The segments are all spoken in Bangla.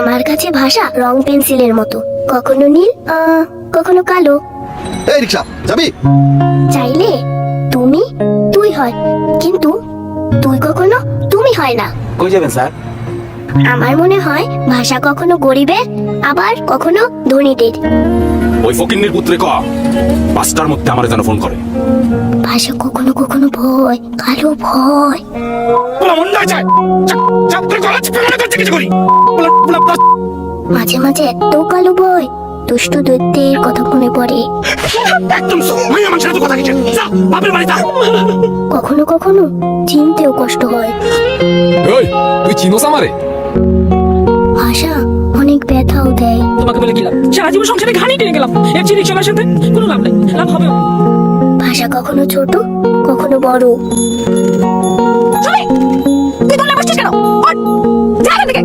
আমার কাছে ভাষা রং পেন্সিলের মতো, কখনো নীল, কখনো কালো। এই রিকশা যাবি? চাইলে তুমি তুই হয়, কিন্তু তুই কখনো তুমি হয় না। কই যাবেন স্যার? আমার মনে হয় ভাষা কখনো গরিবের, আবার কখনো ধনীদের। ওই ফকিন্নির পুত্রে ক 5টার মধ্যে আমারে যেন ফোন করে। ভাষা কখনো কখনো ভয়, কালো ভয়। মাঝে মাঝে এত কালো ভয়, দুষ্ট দৈত্যের কথা মনে পড়ে। কখনো কখনো চিনতেও কষ্ট হয়। তুই চিনোস আমারে? ভাষা অনেক ব্যথাও দেয়। তোমাকে বলে গেলাম সারা জীবন সংসারে ঘানি টেনে গেলাম, এর চেয়ে রিক্সাওয়ালার সাথে কোনো লাভ নাই, লাভ হবে। ভাষা কখনো ছোট, কখনো বড়। তুই দলে বসছিস কেন? যা এখান থেকে।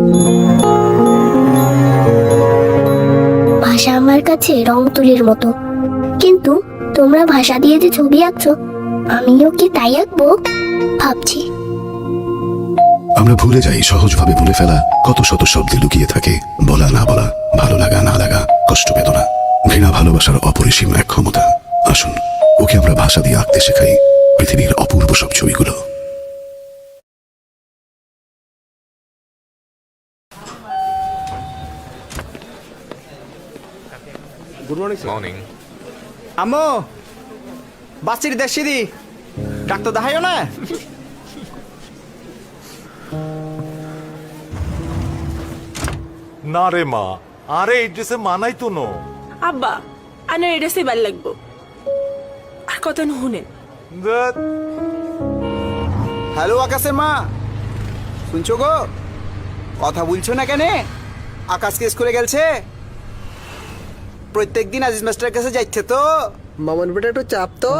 ভাষা আমার কাছে রং তুলির মতো, কিন্তু তোমরা ভাষা দিয়ে যে ছবি আঁকছো, আমিও কি তাই আঁকবো ভাবছি। আমরা ভুলে যাই সহজভাবে বলে ফেলা কত শত শব্দে লুকিয়ে থাকে। বলা না বলা, ভালো লাগা না লাগা, কষ্ট বেদনা, ঘৃণা ভালোবাসার অপরিসীম এক ক্ষমতা। আসুন ওকে আমরা ভাষা দিয়ে আঁকতে শেখাই পৃথিবীর অপূর্ব সব ছবিগুলো। Good morning morning. আম্মু বাচ্চির দেশি দি ডাক্তার দেখাইও না। না রে মা, আরে এই ড্রেসে মানাই তো নো। আব্বা আনে এটা সে ভাল লাগবো, আর কত হুনেন। হ্যালো আকাশের মা, শুনছো গো? কথা বলছো না কেন? আকাশ কেস করে গেছে, প্রত্যেক দিন আজিজ মাস্টারের কাছে যাচ্ছে তো। মামন বেটা একটু চাপ তো।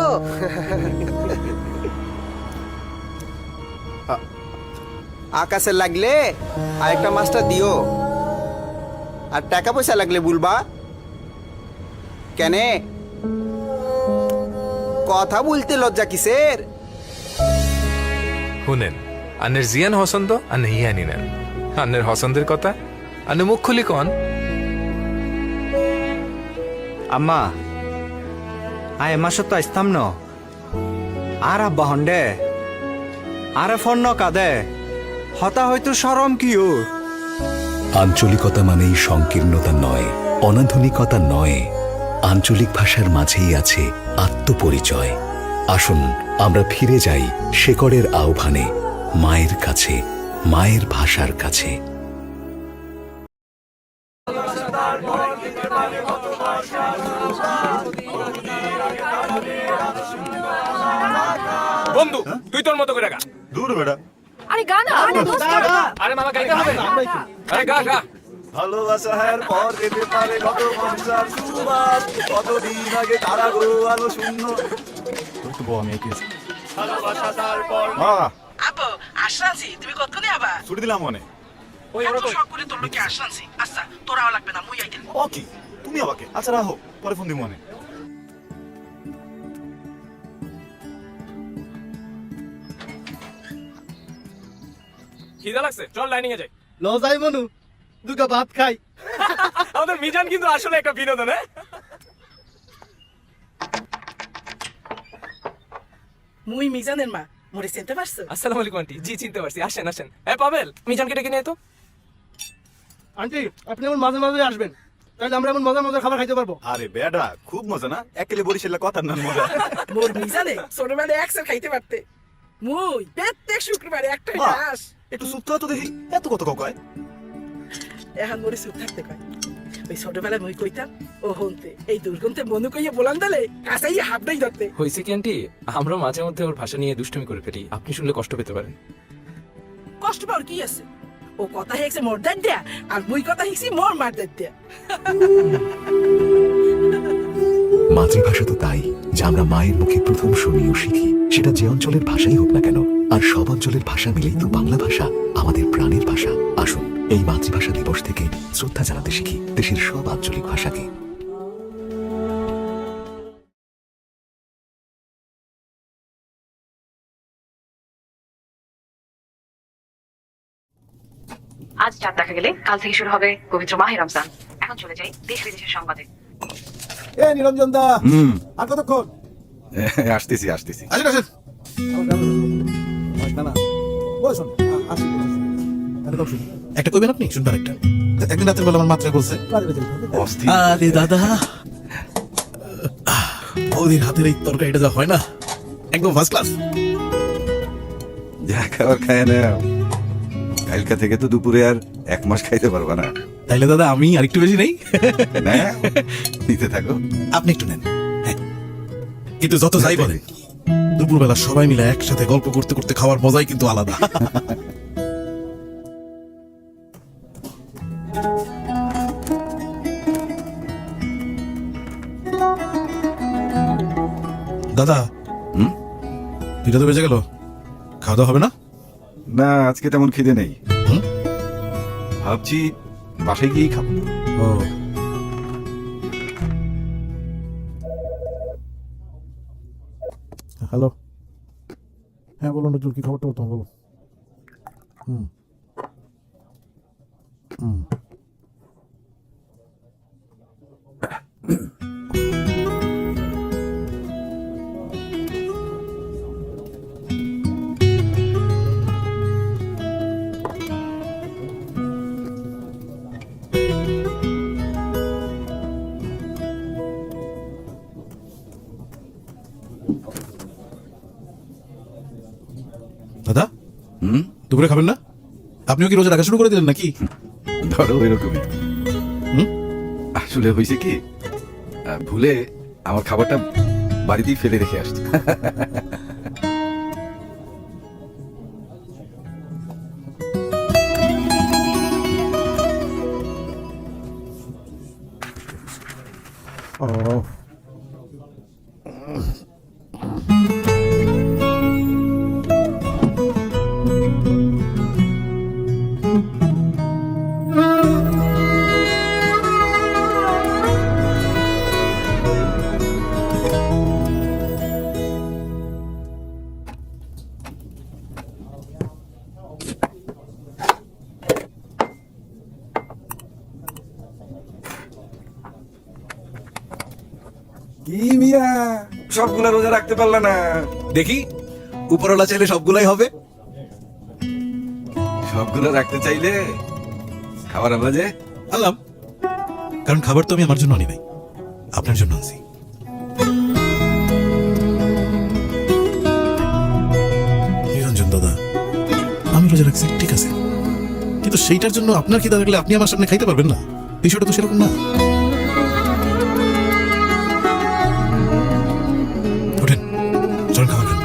আকাশের লাগলে আরেকটা মাস্টার দিও, আর টাকা পয়সা লাগলে বলবা। কেনে কথা বলতে লজ্জা কিসের? শুনেন, আন্নের জিয়ান হসন্দ আন্নে হিয়ানি নেন। আন্নের হসন্দের কথা আন্নে মুখ খুলি কন। আম্মা আয় মাসে তো আসতাম ন, আর আব্বা হন্ডে আর ফোন ন কাদে হতা হয়তো সরম কিও। আঞ্চলিকতা মানেই সংকীর্ণতা নয়, অনাধুনিকতা নয়। আঞ্চলিক ভাষার মাঝেই আছে আত্মপরিচয়। আসুন আমরা ফিরে যাই শেকড়ের আহ্বানে, মায়ের কাছে, মায়ের ভাষার কাছে। বন্ধু তুই তোর মতো করে গা। দূর বেটা, আরে গানা আরে মামা গাইতে হবে। আরে গা গা। ভালোবাসার পর যেতে পারে কত সংসার সুবাস, কতদিন আগে কারাগ্রহ আলো শূন্য। তোর তো বউ আমি এঁকেছি। ভালোবাসা তারপর মা আপু আশরানছি, তুমি কতক্ষণে আবা? ছুটি দিলাম মনে। ওই ওরা কই? সব করে তোর লোকে আশরানছি। আচ্ছা তোরাও লাগবে না, মুই আইতেন। ও কি তুমি আমাকে? আচ্ছা রাখো, পরে ফোন দিব মনে। খিদা লাগছে, চল লাইনিং এ যাই। ল যাই মনু, দুটো ভাত খাই। আমাদের মিজান কিন্তু আসলে একটা বিনোদন। মুই মিজানের মা, মোরে চিনতে পারছো? আসসালামু আলাইকুম আন্টি। জি চিনতে পারছি, আসেন আসেন। এ পাবেল, মিজানকে ডেকে নিয়ে তো। আন্টি আপনি এমন মাঝে মাঝে আসবেন, তাহলে আমরা এমন মজার মজার খাবার খাইতে পারবো। আরে বেটা খুব মজা না, একেলে বরিশালের কথার নাম মজা। মোর মিজানে ছোটবেলায় একসাথে খাইতে পারতে। মুই প্রত্যেক শুক্রবারে একটা মা, ঘাস। একটু সুপ্ত তো দেখি, এত কত কয়। এখন মোরে চুপ থাকতে কয়। ওই ছোটবেলায় মুই কইতাম ও হনতে, এই দুর্গন্ধে মনু কইয়া বলান দিলে কাছাই হাবড়াই ধরতে। হয়েছে কি আন্টি, আমরা মাঝে মধ্যে ওর ভাষা নিয়ে দুষ্টুমি করে ফেলি, আপনি শুনলে কষ্ট পেতে পারেন। কষ্ট পাওয়ার কি আছে? ও কথা হেক্সে মোর দাঁত দেয়া, আর মুই কথা হেক্সি মোর মার দাঁত দেয়া। মাতৃভাষা তো তাই, যা আমরা মায়ের মুখে প্রথম শুনি ও শিখি, সেটা যে অঞ্চলের ভাষাই হোক না কেন। আর সব অঞ্চলের ভাষা মিলেই তো বাংলা ভাষা, আমাদের প্রাণের ভাষা। আসুন এই মাতৃভাষা দিবস থেকে শ্রদ্ধা জানাতে শিখি দেশের সব আঞ্চলিক ভাষাকে। আজ চাঁদ দেখা গেলে কাল থেকে শুরু হবে পবিত্র মাহে রমজান। এখন চলে যাই দেশ বিদেশের সংবাদে। এ নিরঞ্জন দা, আর কতক্ষণ? আসতেছি আসতেছি। আসেন আসেন। না না, বসুন। একটা কইবেন আপনি? শুনবার একটা। একদিন রাতের বেলা আমার মাত্রায় বলছে, আরে দাদা, ওদের হাতের এই তরকারিটা যা হয় না, একদম ফার্স্ট ক্লাস। যা খাবার খায় না, কালকা থেকে তো দুপুরে আর 1 মাস খাইতে পারবা না। তাইলে দাদা আমি আরেকটু বেশি নেই? না, নিতে থাকো। আপনি একটু নেন। হ্যাঁ, কিন্তু যত যাই বলে, দুপুরবেলা সবাই মিলে একসাথে গল্প করতে করতে খাওয়ার মজাই কিন্তু আলাদা। দাদা, 2টা তো বেজে গেল, খাওয়া দাওয়া হবে না? না, আজকে তেমন খিদে নেই। হুম? ভাবছি বাসায় গিয়েই খাবো। ও, হ্যালো। হ্যাঁ বলো নজরুল, কি খবরটা তোমার বলো। হুম হুম দাদা, দুপুরে খাবেন না? আপনিও কি রোজা রাখা শুরু করে দিলেন নাকি? ধরো এরকমই। আসলে হয়েছে কি, ভুলে আমার খাবারটা বাড়িতেই ফেলে রেখে আসছি। ও, কি মিয়া, সবগুলা রোজা রাখতে পারলা না? দেখি উপরওয়ালা চাইলে সবগুলাই হবে। সবগুলো রাখতে চাইলে খাবার আমরা যে আনলাম, কারণ খাবার তো আমি আমার জন্য আনি নাই, আপনার জন্য আনছি। নিরঞ্জন দাদা, আমি রোজা রাখছি ঠিক আছে, কিন্তু সেইটার জন্য আপনার খিদা থাকলে আপনি আমার সামনে খাইতে পারবেন না। বিষয়টা তো সেরকম না। ওঠেন, চলুন খাবার খান।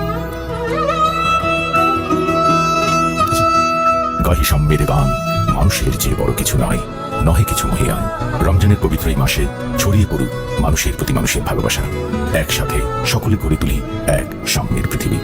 গাহি সম্মেদে গান, মানুষের যে বড় কিছু নয়, নহে কিছু মহিয়ান। রমজানের পবিত্র এই মাসে ছড়িয়ে পড়ুক মানুষের প্রতি মানুষের ভালোবাসা। একসাথে সকলে গড়ে তুলি এক সাম্যের পৃথিবী।